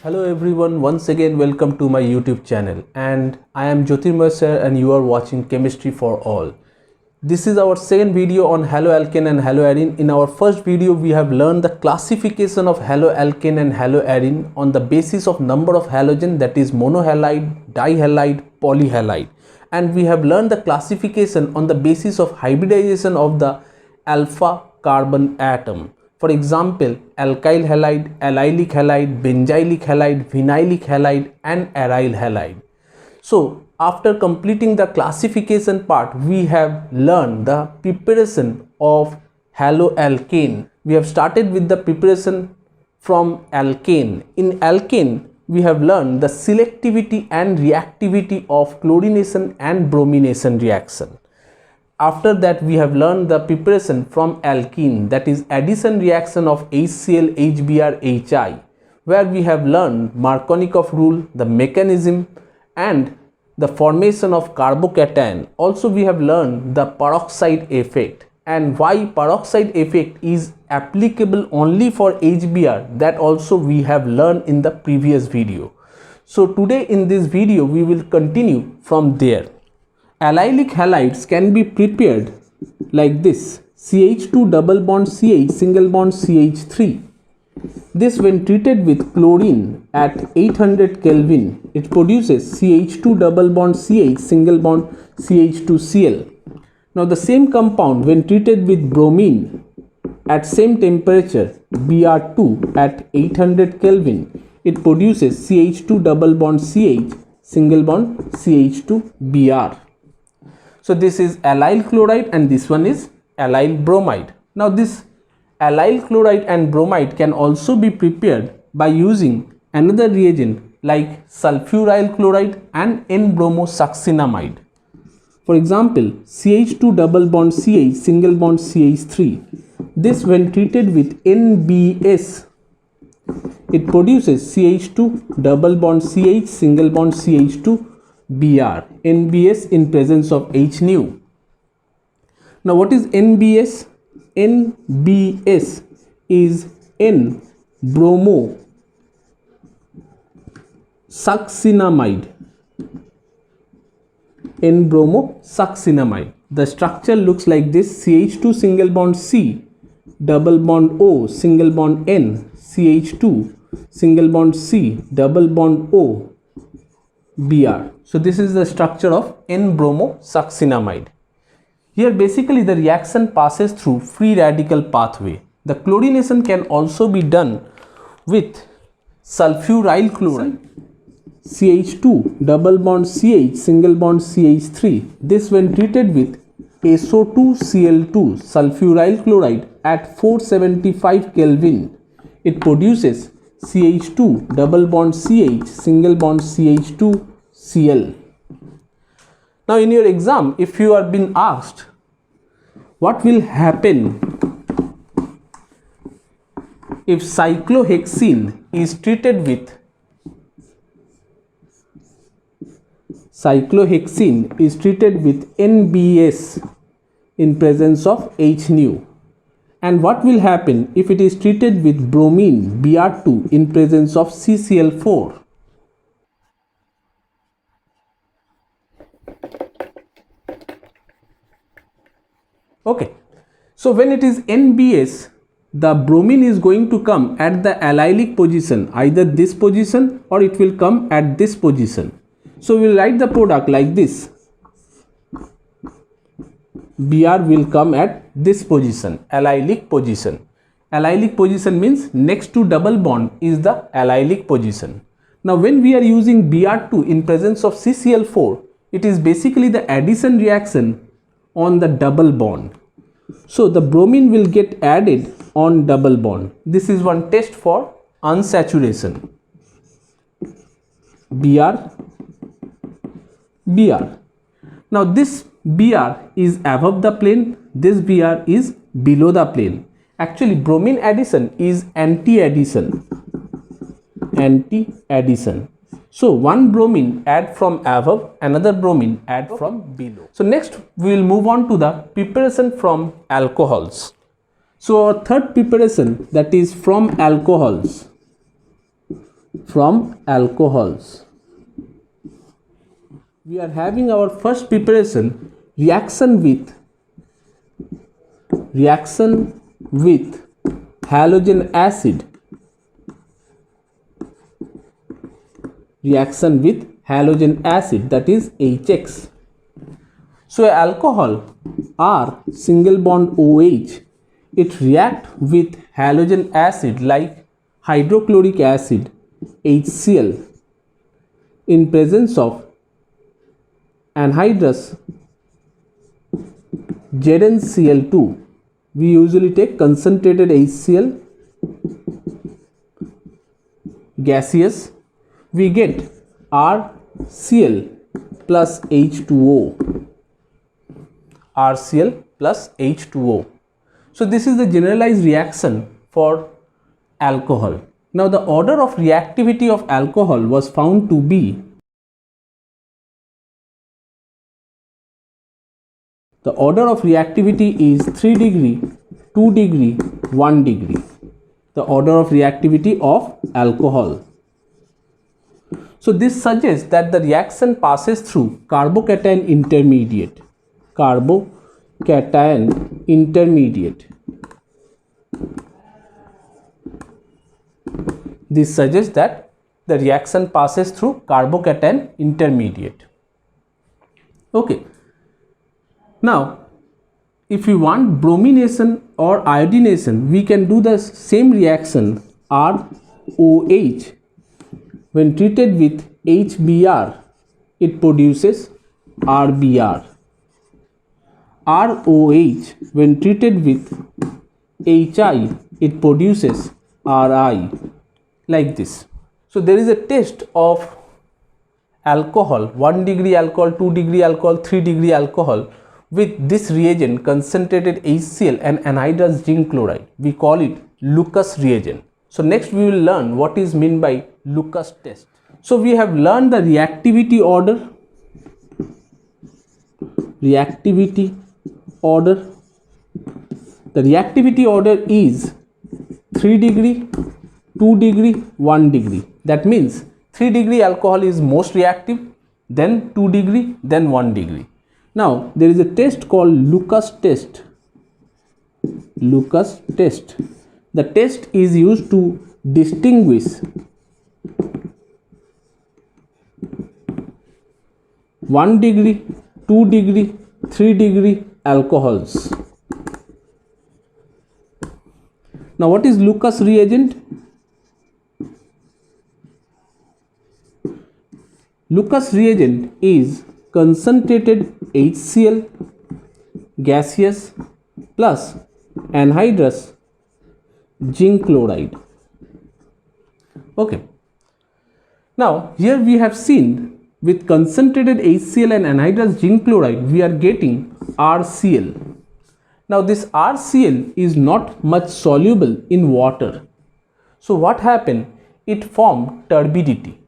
Hello everyone, once again welcome to my YouTube channel, and I am Jyotirmoy sir and you are watching Chemistry for All. This is our second video on haloalkane and haloarine. In our first video we have learned the classification of haloalkane and haloarine on the basis of number of halogen, that is monohalide, dihalide, polyhalide, and we have learned the classification on the basis of hybridization of the alpha carbon atom. For example, alkyl halide, allylic halide, benzylic halide, vinylic halide and aryl halide. So after completing the classification part, we have learned the preparation of haloalkane. We have started with the preparation from alkane. In alkane, we have learned the selectivity and reactivity of chlorination and bromination reaction. After that, we have learned the preparation from alkene, that is addition reaction of HCl, HBr, HI, where we have learned Markovnikov rule, the mechanism and the formation of carbocation. Also we have learned the peroxide effect and why peroxide effect is applicable only for HBr, that also we have learned in the previous video. So today in this video we will continue from there. Allylic halides can be prepared like this: CH2 double bond CH single bond CH3. This when treated with chlorine at 800 Kelvin, it produces CH2 double bond CH single bond CH2Cl. Now the same compound when treated with bromine at same temperature Br2 at 800 Kelvin, it produces CH2 double bond CH single bond CH2Br. So this is allyl chloride and this one is allyl bromide. Now this allyl chloride and bromide can also be prepared by using another reagent like sulfuryl chloride and N-bromosuccinamide. For example, CH2 double bond CH single bond CH3. This when treated with NBS, it produces CH2 double bond CH single bond CH2 Br, NBS in presence of H nu. Now what is NBS? NBS is N-bromosuccinamide. N-bromosuccinamide. The structure looks like this: CH2 single bond C double bond O single bond N, CH2 single bond C double bond O Br. So this is the structure of N-bromosuccinamide. Here basically the reaction passes through free radical pathway. The chlorination can also be done with sulfuryl chloride, CH2 double bond CH single bond CH3. This when treated with SO2Cl2 sulfuryl chloride at 475 Kelvin, it produces CH2 double bond CH single bond CH2Cl. Now in your exam, if you are being asked what will happen if cyclohexene is treated with NBS in presence of H nu, and what will happen if it is treated with bromine Br2 in presence of CCl4. Okay, so when it is NBS, the bromine is going to come at the allylic position, either this position or it will come at this position. So we will write the product like this: Br will come at this position, allylic position. Allylic position means next to double bond is the allylic position. Now when we are using Br2 in presence of CCl4, it is basically the addition reaction on the double bond. So the bromine will get added on double bond. This is one test for unsaturation. Br. Now this Br is above the plane, this Br is below the plane. Actually bromine addition is anti-addition. So one bromine add from above, another bromine add from below. So next we will move on to the preparation from alcohols. So our third preparation, that is from alcohols. from alcohols. We are having our first preparation, reaction with halogen acid. Reaction with halogen acid, that is HX. So alcohol R single bond OH, it react with halogen acid like hydrochloric acid HCl in presence of anhydrous ZnCl2. We usually take concentrated HCl gaseous. We get RCl plus H2O. RCl plus H2O. So this is the generalized reaction for alcohol. Now the order of reactivity of alcohol was found to be, the order of reactivity is 3 degree, 2 degree, 1 degree. The order of reactivity of alcohol. So this suggests that the reaction passes through carbocation intermediate. Carbocation intermediate. This suggests that the reaction passes through carbocation intermediate. Okay. Now, if we want bromination or iodination, we can do the same reaction ROH. When treated with HBr, it produces RBr. ROH, when treated with HI, it produces RI, like this. So there is a test of alcohol, 1 degree alcohol, 2 degree alcohol, 3 degree alcohol with this reagent, concentrated HCl and anhydrous zinc chloride. We call it Lucas reagent. So next we will learn what is meant by Lucas test. So we have learned the reactivity order. The reactivity order is 3 degree, 2 degree, 1 degree. That means 3 degree alcohol is most reactive, then 2 degree, then 1 degree. Now there is a test called Lucas test. Lucas test. The test is used to distinguish 1 degree, 2 degree, 3 degree alcohols. Now what is Lucas reagent? Lucas reagent is concentrated HCl gaseous plus anhydrous zinc chloride. Okay. Now here we have seen with concentrated HCl and anhydrous zinc chloride we are getting RCl. Now this RCl is not much soluble in water. So what happened? It formed turbidity.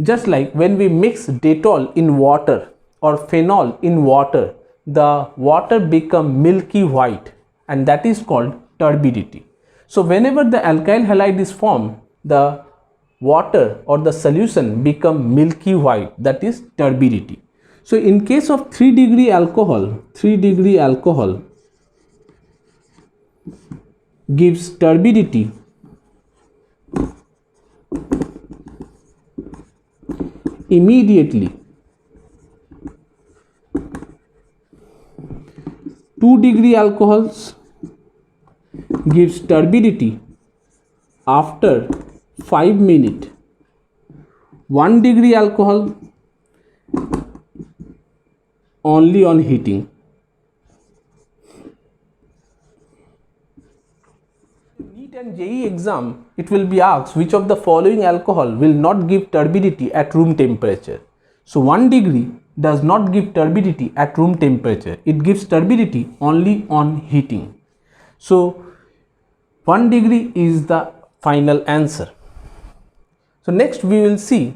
Just like when we mix Dettol in water or phenol in water, the water becomes milky white, and that is called turbidity. So whenever the alkyl halide is formed, the water or the solution become milky white, that is turbidity. So in case of 3 degree alcohol gives turbidity immediately. 2 degree alcohols gives turbidity after 5 minutes. 1 degree alcohol only on heating. NEET and JEE exam, it will be asked which of the following alcohol will not give turbidity at room temperature. So 1 degree does not give turbidity at room temperature. It gives turbidity only on heating. So 1 degree is the final answer. So next we will see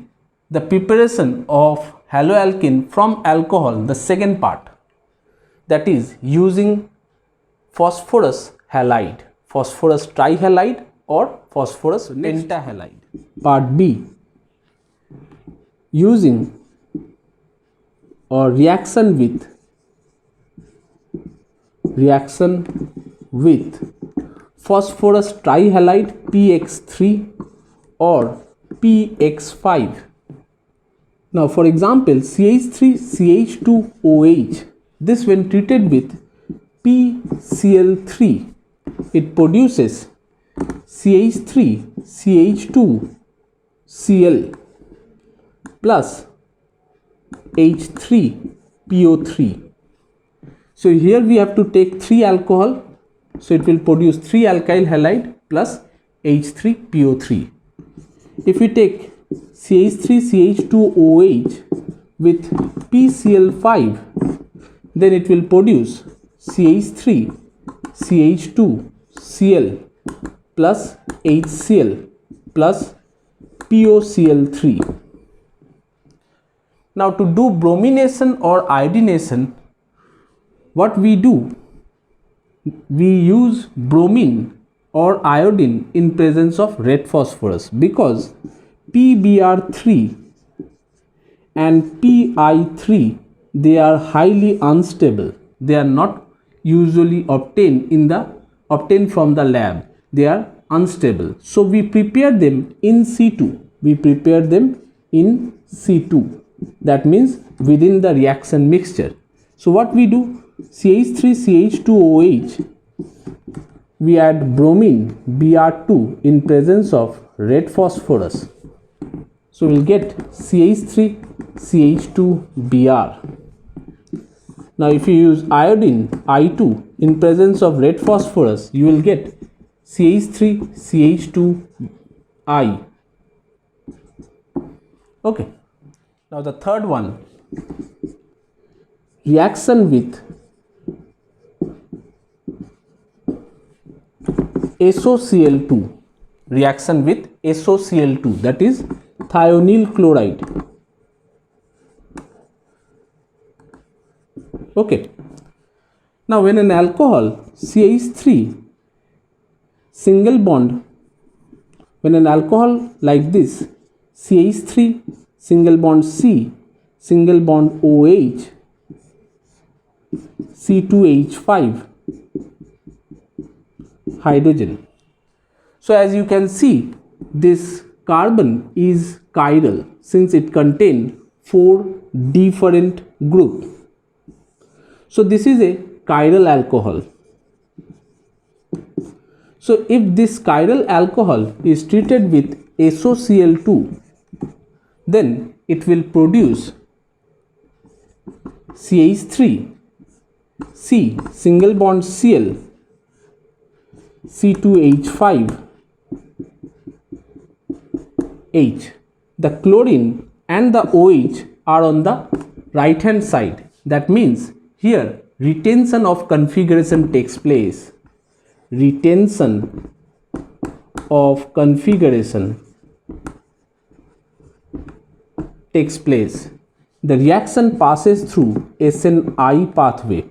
the preparation of haloalkane from alcohol, the second part, that is using phosphorus halide, phosphorus trihalide or phosphorus pentahalide. Part B, using or reaction with phosphorus trihalide px3 or px5. Now for example, CH3CH2OH, this when treated with PCl3, it produces CH3CH2Cl plus H3PO3. So here we have to take 3 alcohol, so it will produce 3 alkyl halide plus H3PO3. If we take CH3CH2OH with PCl5, then it will produce CH3CH2Cl plus HCl plus POCl3. Now to do bromination or iodination, what we do? We use bromine or iodine in presence of red phosphorus, because PBr3 and Pi3, they are highly unstable. They are not usually obtained from the lab. They are unstable. So we prepare them in situ. That means within the reaction mixture. So what we do? CH3CH2OH, we add bromine Br2 in presence of red phosphorus. So we'll get CH3CH2Br. Now if you use iodine I2 in presence of red phosphorus, you will get CH3CH2I. Okay. Now the third one, reaction with SOCl2, that is thionyl chloride. Okay. Now when an alcohol CH3 single bond, when an alcohol like this, CH3 single bond C, single bond OH, C2H5, hydrogen. So as you can see, this carbon is chiral since it contains 4 different groups. So this is a chiral alcohol. So if this chiral alcohol is treated with SOCl2, then it will produce CH3 C single bond Cl, C2H5 H. The chlorine and the OH are on the right hand side. That means here retention of configuration takes place. Retention of configuration takes place. The reaction passes through SNI pathway.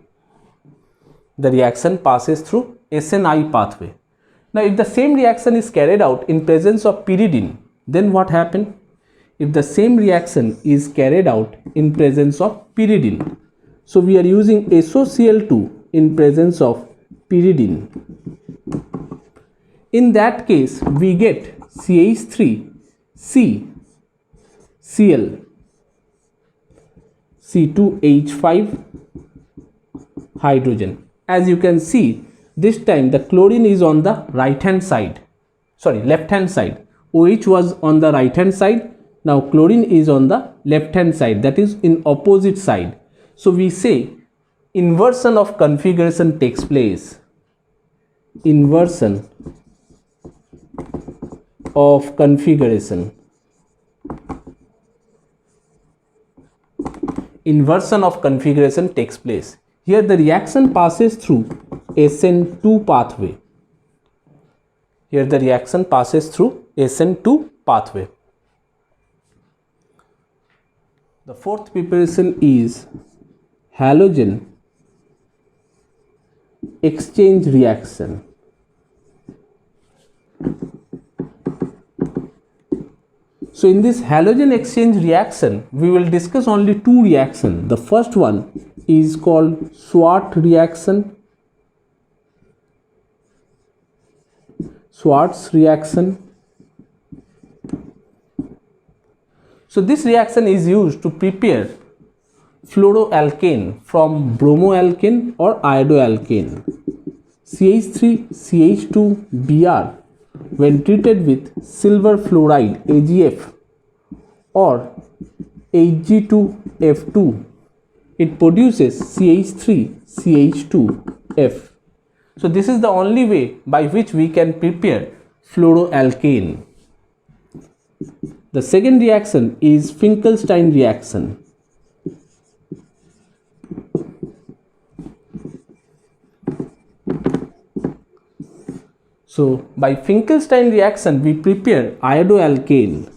Now if the same reaction is carried out in presence of pyridine, then what happens? If the same reaction is carried out in presence of pyridine, so we are using SOCl2 in presence of pyridine. In that case, we get CH3 C Cl, C2H5 hydrogen. As you can see, this time the chlorine is on the left hand side. OH was on the right hand side. Now chlorine is on the left hand side, that is in opposite side. So we say inversion of configuration takes place. Inversion of configuration. Takes place. Here the reaction passes through SN2 pathway. The fourth preparation is halogen exchange reaction. So in this halogen exchange reaction, we will discuss only two reactions. The first one is called Schwarz reaction. Schwarz reaction. So this reaction is used to prepare fluoroalkane from bromoalkane or iodoalkane. CH3CH2Br when treated with silver fluoride AgF or Hg2F2, it produces CH3CH2F. So this is the only way by which we can prepare fluoroalkane. The second reaction is Finkelstein reaction. So by Finkelstein reaction, we prepare iodoalkane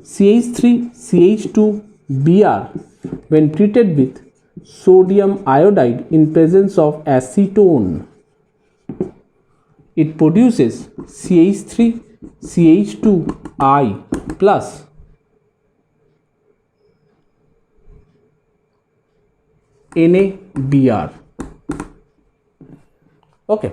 CH3CH2Br when treated with sodium iodide in presence of acetone. It produces CH3CH2I plus NaBr. Okay.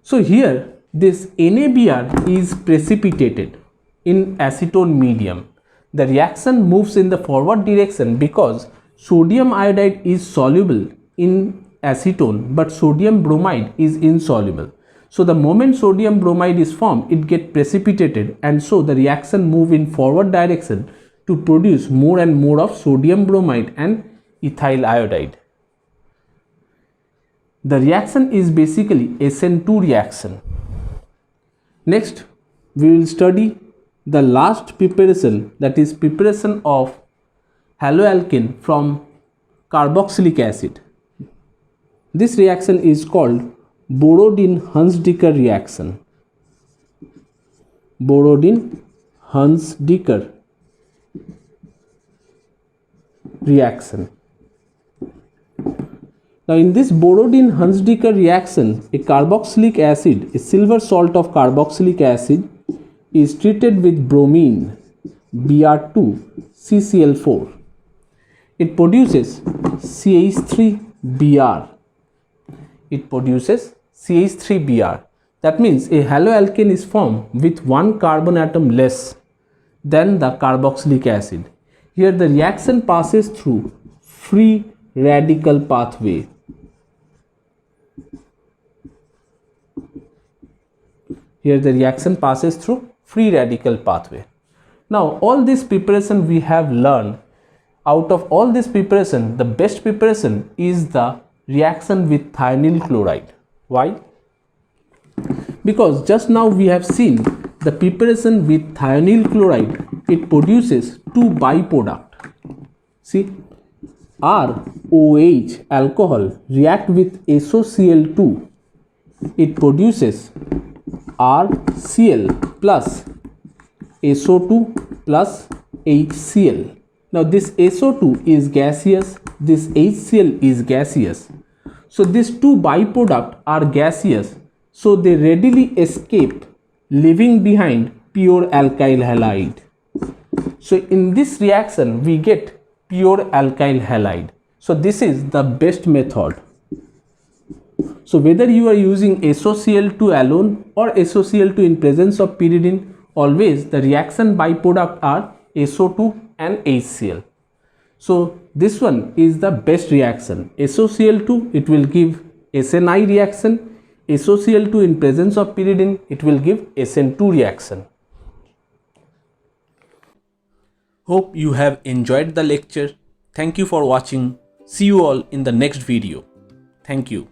So here this NaBr is precipitated in acetone medium. The reaction moves in the forward direction because sodium iodide is soluble in acetone but sodium bromide is insoluble. So the moment sodium bromide is formed, it gets precipitated, and so the reaction move in forward direction to produce more and more of sodium bromide and ethyl iodide. The reaction is basically SN2 reaction. Next, we will study the last preparation, that is preparation of haloalkane from carboxylic acid. This reaction is called Borodin-Hunsdiker reaction. Borodin-Hunsdiker reaction. Now in this Borodin-Hunsdiker reaction, a carboxylic acid, a silver salt of carboxylic acid, is treated with bromine Br2CCl4. It produces CH3Br. It produces CH3Br. That means a haloalkane is formed with one carbon atom less than the carboxylic acid. Here the reaction passes through free radical pathway. Here the reaction passes through free radical pathway. Now all this preparation we have learned. Out of all this preparation, the best preparation is the reaction with thionyl chloride. Why? Because just now we have seen the preparation with thionyl chloride, it produces two byproducts. See, ROH alcohol react with SOCl2, it produces RCl plus SO2 plus HCl. Now this SO2 is gaseous, this HCl is gaseous. So these two byproducts are gaseous, so they readily escape, leaving behind pure alkyl halide. So in this reaction we get pure alkyl halide. So this is the best method. So whether you are using SOCl2 alone or SOCl2 in presence of pyridine, always the reaction byproduct are SO2 and HCl. So this one is the best reaction. SOCl2, it will give SNI reaction. SOCl2 in presence of pyridine, it will give SN2 reaction. Hope you have enjoyed the lecture. Thank you for watching. See you all in the next video. Thank you.